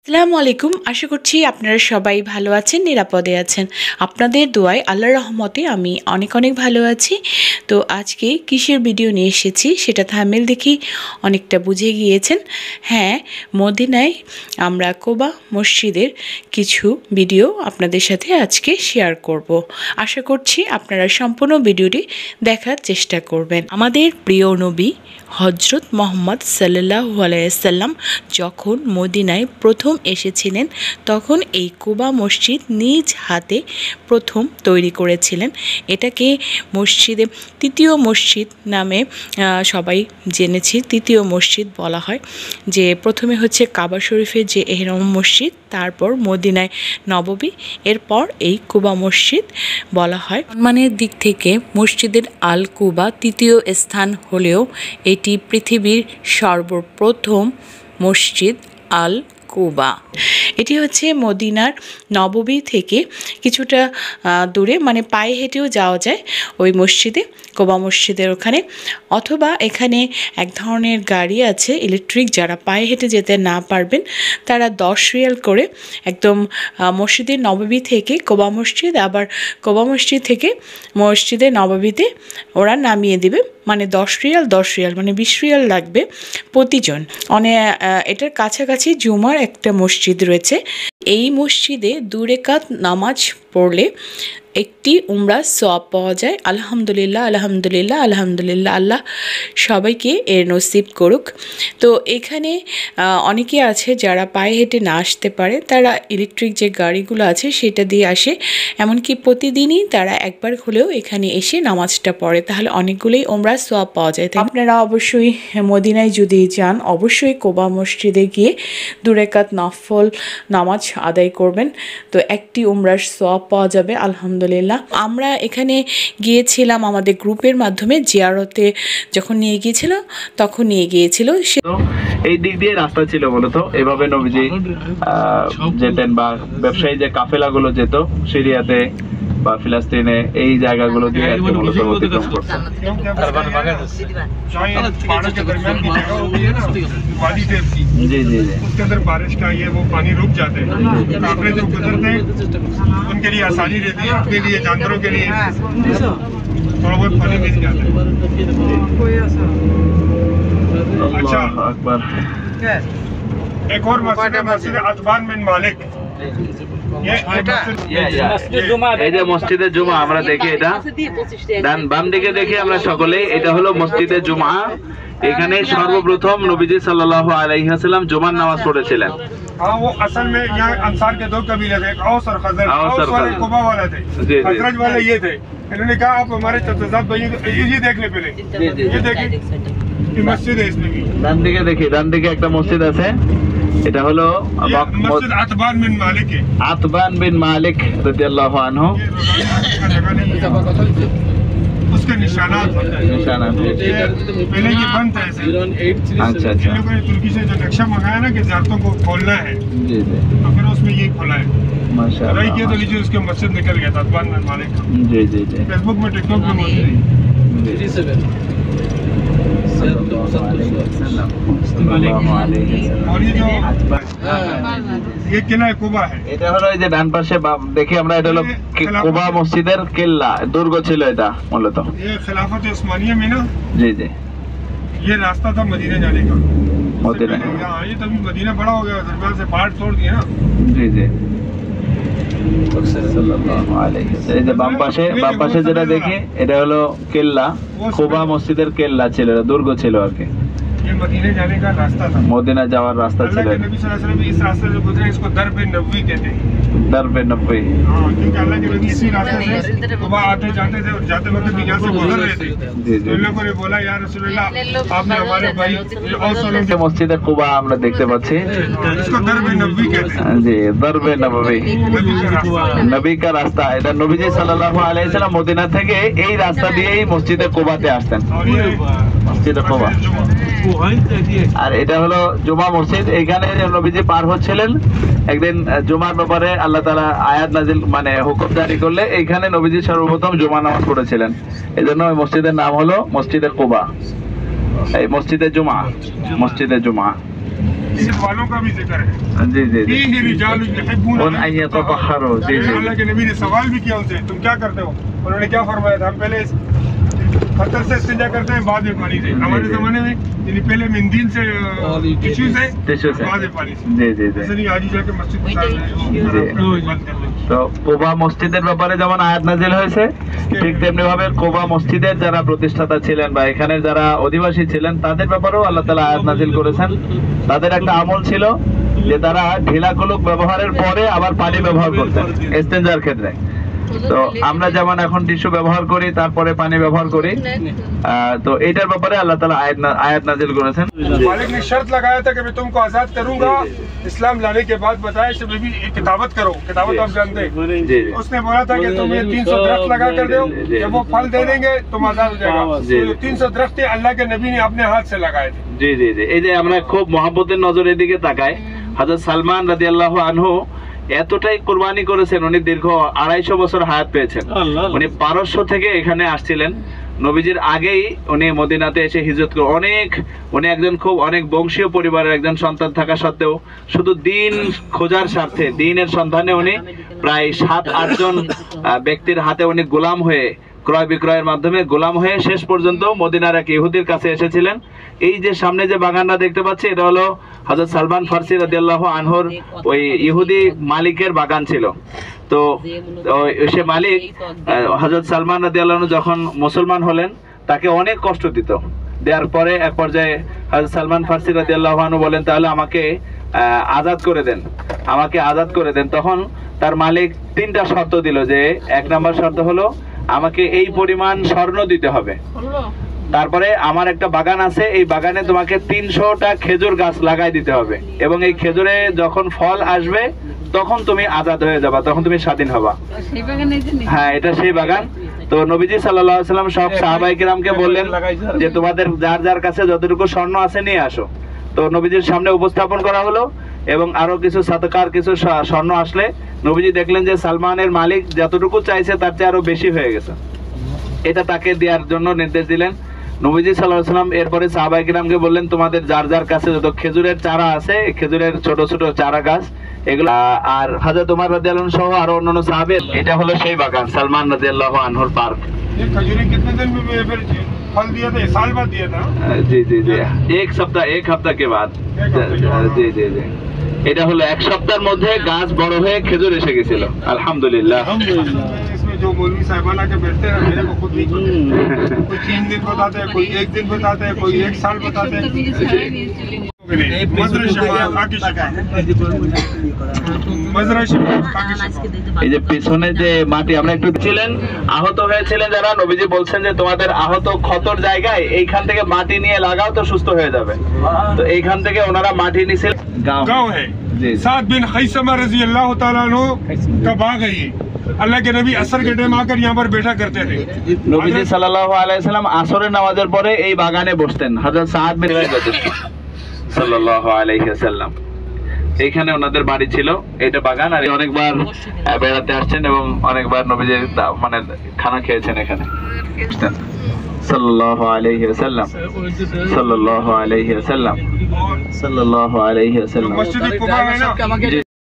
আসসালামু আলাইকুম। আশা করছি আপনারা সবাই ভালো আছেন, নিরাপদে আছেন। আপনাদের দোয়ায় আল্লাহর রহমতে আমি অনেক অনেক ভালো আছি। তো আজকে কিসের ভিডিও নিয়ে এসেছি সেটা থাম্বনেল দেখেই অনেকটা বুঝে গিয়েছেন। হ্যাঁ, মদিনায় আমরা কোবা মসজিদের কিছু ভিডিও আপনাদের সাথে আজকে শেয়ার করব। আশা করছি আপনারা সম্পূর্ণ ভিডিওটি দেখার চেষ্টা করবেন। আমাদের প্রিয় নবী হজরত মোহাম্মদ সাল্লাল্লাহু আলাইহি সাল্লাম যখন মদিনায় প্রথম এসেছিলেন তখন এই কুবা মসজিদ নিজ হাতে প্রথম তৈরি করেছিলেন। এটাকে মসজিদে তৃতীয় মসজিদ নামে সবাই জেনেছি। তৃতীয় মসজিদ বলা হয় যে প্রথমে হচ্ছে কাবা শরীফের যে এহরাম মসজিদ, তারপর মদিনায় নববী, এরপর এই কুবা মসজিদ বলা হয়। সম্মানের দিক থেকে মসজিদের আল কুবা তৃতীয় স্থান হলেও এটি পৃথিবীর সর্বপ্রথম মসজিদ আল কুবা। এটি হচ্ছে মদিনার নববী থেকে কিছুটা দূরে, মানে পায়ে হেঁটেও যাওয়া যায় ওই মসজিদে, কুবা মসজিদের ওখানে। অথবা এখানে এক ধরনের গাড়ি আছে ইলেকট্রিক, যারা পায়ে হেঁটে যেতে না পারবেন তারা 10 রিয়াল করে একদম মসজিদের নববী থেকে কুবা মসজিদ, আবার কুবা মসজিদ থেকে মসজিদে নববীতে ওরা নামিয়ে দেবে। মানে 10 রিয়াল মানে 20 রিয়াল লাগবে প্রতিজন। এটার কাছাকাছি জুমার একটা মসজিদ রয়েছে। এই মসজিদে 2 রাকাত নামাজ পড়লে একটি উমরার সওয়াব পাওয়া যায়। আলহামদুলিল্লাহ আলহামদুলিল্লাহ আলহামদুলিল্লাহ, আল্লাহ সবাইকে এর নসিব করুক। তো এখানে অনেকে আছে যারা পায়ে হেঁটে না আসতে পারে, তারা ইলেকট্রিক যে গাড়িগুলো আছে সেটা দিয়ে আসে। এমনকি প্রতিদিনই তারা একবার হলেও এখানে এসে নামাজটা পড়ে, তাহলে অনেকগুলোই উমরার সওয়াব পাওয়া যায়। আপনারা অবশ্যই মদিনায় যদি যান অবশ্যই কুবা মসজিদে গিয়ে 2 রাকাত নফল নামাজ আদায় করবেন, তো একটি উমরার সওয়াব পাওয়া যাবে আলহামদুলিল্লাহ। আমরা এখানে গিয়েছিলাম আমাদের গ্রুপের মাধ্যমে, জিয়ারতে যখন নিয়ে গিয়েছিল তখন নিয়ে গিয়েছিল। এই দিক দিয়ে রাস্তা ছিল মূলত, এভাবে নবীজি যেতেন, বা ব্যবসায়ী যে কাফেলাগুলো যেত সিরিয়াতে বা ফিলিস্তিনে, এই জায়গাগুলো দিয়ে মূলত অতিক্রম করতেন। जी जी जी, उसके अंदर बारिश का ये वो पानी रुक जाते हैं, काफले जो गुजरते हैं उनके लिए आसानी रहती है, अपने लिए जानवरों के लिए थोड़ा बहुत पानी मिल जाता है। अच्छा अकबर, एक और मस्जिद है, मस्जिद अतबान बिन मालिक। এই যে মসজিদে জুমা আমরা দেখি, এটা ডান বাম দিকে দেখি আমরা সকলেই, এটা হলো মসজিদে জুমা। এখানে সর্বপ্রথম নবীজি সাল্লাল্লাহু আলাইহি ওয়াসাল্লাম জুমার নামাজ পড়েছিলেন। हाँ, वो असल में यहाँ अंसार के 2 कबीले थे, औस और खजरज। औस वाले कुबा वाले थे, खजरज वाले ये थे। इन्होंने कहा आप हमारे चचेज़ाद भाई, ये देख ले पहले, ये देखिए ये मस्जिद है, इसमें भी ডান দিকে দেখি, ডান দিকে একটা মসজিদ আছে, এটা হলো मस्जिद अतबान बिन मालिक है। আতবান বিন মালিক রাদিয়াল্লাহু আনহু। उसके निशानात पहले ये बंद था ऐसे। अच्छा अच्छा, इन लोगों ने तुर्की से जो नक्शा मंगाया ना कि ज़ियारतों को खोलना है, जी जी, तो फिर उसमें ये खोला है। माशाअल्लाह। रही किया तो लीजिए उसके मस्जिद निकल गया था अतबान बिन मालिक का। जी जी जी, फेसबुक में, टिकटॉक में मौजूद है। और ये जो ये किला कुबा है, এটা হলো এই যে ডান পাশে দেখি আমরা, এটা হলো কুবা মসজিদের কেল্লা, দুর্গ ছিল এটা মূলত। ये खिलाफत उस्मानिया में ना জি জি, ये रास्ता था मदीना जाने का। मदीना। यहाँ ये तभी मदीना बड़ा हो गया, दरमियान से पहाड़ तोड़ दिए ना। জি জি, সাল্লাল্লাহু আলাইহি ওয়াসাল্লাম। এই যে বাম পাশে যেটা দেখি এটা হলো কেল্লা, কুবা মসজিদের কেল্লা ছিল, এটা দুর্গ ছিল আর কি। ये मदीने जाने का रास्ता था, মদিনা যাওয়ার রাস্তা ছিল। अल्लाह के नबी सल्लल्लाहु अलैहि वसल्लम इस रास्ते से गुजरे, इसको दरब नबवी कहते हैं। दरबे नब्बी। हाँ, क्योंकि अल्लाह के नबी इसी रास्ते से कुबा आते जाते थे, और जाते वक्त भी यहाँ से गुजर रहे थे। जी तो जी, इन लोगों ने बोला या रसूलुल्लाह, आपने हमारे भाई और वालों এই মসজিদে কুবা আমরা দেখতে পাচ্ছি। इसको दरब नबवी कहते हैं, জি, দরবে নববী, नबी का रास्ता। নবী কা রাস্তা। এটা নবীজি সাল্লাল্লাহু আলাইহি ওয়াসাল্লাম মদিনা থেকে এই রাস্তা দিয়েই মসজিদে কুবাতে আসতেন, और ये মসজিদে কুবা। जुमा। আর এটা হলো জুমা মসজিদ। এখানে নবীজি পার হচ্ছিলেন, একদিন জুমার ব্যাপারে আল্লাহ তাআলা আয়াত নাজিল, মানে হুকুম জারি করলে এইখানে নবীজি সর্বপ্রথম জুমা নামাজ পড়েছিলেন। এজন্য ওই মসজিদের নাম হলো মসজিদে কুবা, এই মসজিদে জুমা, মসজিদে জুমা। मस्जिद वालों का भी जिक्र है। जी जी जी फीहि रिजालुन युहिब्बूना उन अन यततहहरू। जी जी अल्लाह के नबी ने सवाल भी किया उनसे, तुम क्या करते हो? उन्होंने क्या फरमाया था, हम पहले पत्थर से इस्तिंजा करते हैं, बाद में पानी से। हमारे जमाने में यानी पहले मिंदील से, टिश्यू से, बाद में पानी से। जी जी जी ऐसे नहीं आज ही जाके मस्जिद में তো কোবা মসজিদের ব্যাপারে যেমন আয়াত নাজিল হয়েছে, ঠিক তেমনি ভাবে কোবা মসজিদের যারা প্রতিষ্ঠাতা ছিলেন বা এখানের যারা অধিবাসী ছিলেন তাদের ব্যাপারেও আল্লাহ তাআলা আয়াত নাজিল করেছেন। তাদের একটা আমল ছিল যে তারা ঢিলা কলুক ব্যবহারের পরে আবার পানি ব্যবহার করতেন ইস্তেঞ্জার ক্ষেত্রে। তো আমরা যেমন এখন টিস্যু ব্যবহার করি তারপরে পানি ব্যবহার করি, তো এটার ব্যাপারে আল্লাহ তাআলা আয়াত নাজিল করেছেন। मालिक ने शर्त लगाया था कि मैं तुमको आजाद करूंगा, इस्लाम लाने के बाद बताया कि भी किताबत करो, किताबत आप जानते हैं। उसने बोला था कि तुम ये 300 दरख्त लगा कर दो, जब वो फल दे देंगे तुम आजाद हो जाएगा। तो 300 दरख्त अल्लाह के नबी ने अपने हाथ से लगाए थे। জি জি জি এই যে আমরা খুব মহব্বতের নজরের দিকে তাকাই, হযরত সালমান রাদিয়াল্লাহু আনহু এতটাই কুরবানি করেছেন, উনি দীর্ঘ 250 বছর হায়াত পেয়েছেন। উনি পারস্য থেকে এখানে আসছিলেন, নবীজির আগেই উনি মদিনাতে এসে হিজরত করে উনি একজন খুব অনেক বংশীয় পরিবারের একজন সন্তান থাকা সত্ত্বেও শুধু দিন খোঁজার স্বার্থে, দিনের সন্ধানে উনি প্রায় 7-8 জন ব্যক্তির হাতে উনি গোলাম হয়ে, ক্রয় বিক্রয়ের মাধ্যমে গোলাম হয়ে শেষ পর্যন্ত মদিনার এক ইহুদির কাছে এসেছিলেন। এই যে সামনে যে বাগানটা দেখতে পাচ্ছি এটা হলো হযরত সালমান ফারসি রাদিয়াল্লাহু আনহুর ওই ইহুদি মালিকের বাগান ছিল। তো সে মালিক হযরত সালমান রাদিয়াল্লাহু আনহু যখন মুসলমান হলেন তাকে অনেক কষ্ট দিত। দেওয়ার পরে এক পর্যায়ে হযরত সালমান ফারসি রাদিয়াল্লাহু আনহু বলেন তাহলে আমাকে আজাদ করে দেন, আমাকে আজাদ করে দেন। তখন তার মালিক 3টা শর্ত দিল, যে 1 নাম্বার শর্ত হলো আমাকে এই পরিমাণ স্বর্ণ দিতে হবে, তারপরে আমার একটা বাগান আছে, এই বাগানে তোমাকে 300টা খেজুর গাছ লাগাই দিতে হবে, এবং এই খেজুরে যখন ফল আসবে তখন তুমি আজাদ হয়ে যাবা, তখন তুমি স্বাধীন হবা। হ্যাঁ, এটা সেই বাগান। তো নবীজি সাল্লাল্লাহু আলাইহি ওয়াসাল্লাম সব সাহাবায়ে কিরামকে বললেন যে তোমাদের যার যার কাছে যতটুকু স্বর্ণ আছে নিয়ে আসো। তো নবীজির সামনে উপস্থাপন করা হলো, এবং আরো কিছু সাদকার কিছু স্বর্ণ আসলে নবীজি দেখলেন যে সালমানের মালিক যতটুকু চাইছে তার চেয়ে আরো বেশি হয়ে গেছে, এটা তাকে দেওয়ার জন্য নির্দেশ দিলেন। নবীজি সাল্লাল্লাহু আলাইহি ওয়াসাল্লাম এরপরে সাহাবায়ে কিরামকে বললেন তোমাদের যার যার কাছে যত খেজুরের চারা আছে, খেজুরের ছোট ছোট চারা গাছ এগুলো, আর হযরত ওমর রাদিয়াল্লাহু আনহু সহ আরো অন্যান্য সাহাবে, এটা হলো সেই বাগান সালমান রাদিয়াল্লাহু আনহুর পার্ক। ये खजूरें कितने दिन में फिर फल दिया था? साल बाद दिया था। जी जी जी एक हफ्ता के बाद। जी जी जी এটা হলো 1 সপ্তাহের মধ্যে গাছ বড় হয়ে খেজুর এসে গেছিল। আলহামদুলিল্লাহ। इसमें जो मौलवी साहिबाना के बैठते हैं मेरे को खुद नहीं पता, कोई 3 दिन बताते हैं, कोई 1 दिन बताते हैं, कोई 1 साल बताते हैं। এই যে পিছনে যে মাটি আমরা একটু ছিলেন, আহত হয়েছিলেন যারা, নবীজি বলছেন যে তোমাদের আহত ক্ষতর জায়গায় এইখান থেকে মাটি নিয়ে লাগাও তো সুস্থ হয়ে যাবে। তো এইখান থেকে ওনারা মাটি নিয়েছিলেন। गांव है साद बिन खैसमा रजी अल्लाह ताला अन्हु का बाग है ये। अल्लाह के नबी असर के टाइम आकर यहाँ पर बैठा करते थे। নবীজি সাল্লাল্লাহু আলাইহি সাল্লাম আসরের নামাজের পরে এই বাগানে বসতেন। হযরত সাদ বিন সাল্লাল্লাহু আলাইহি ওয়াসাল্লাম এইখানে ওনাদের বাড়ি ছিল, এটা বাগান। আর অনেকবার বেড়াতে আসছেন এবং অনেকবার নবীজি মানে খানা খেয়েছেন এখানে। সাল্লাল্লাহু আলাইহি ওয়াসাল্লাম সাল্লাল্লাহু আলাইহি ওয়াসাল্লাম সাল্লাল্লাহু আলাইহি ওয়াসাল্লাম। मस्जिद कुबा है ना।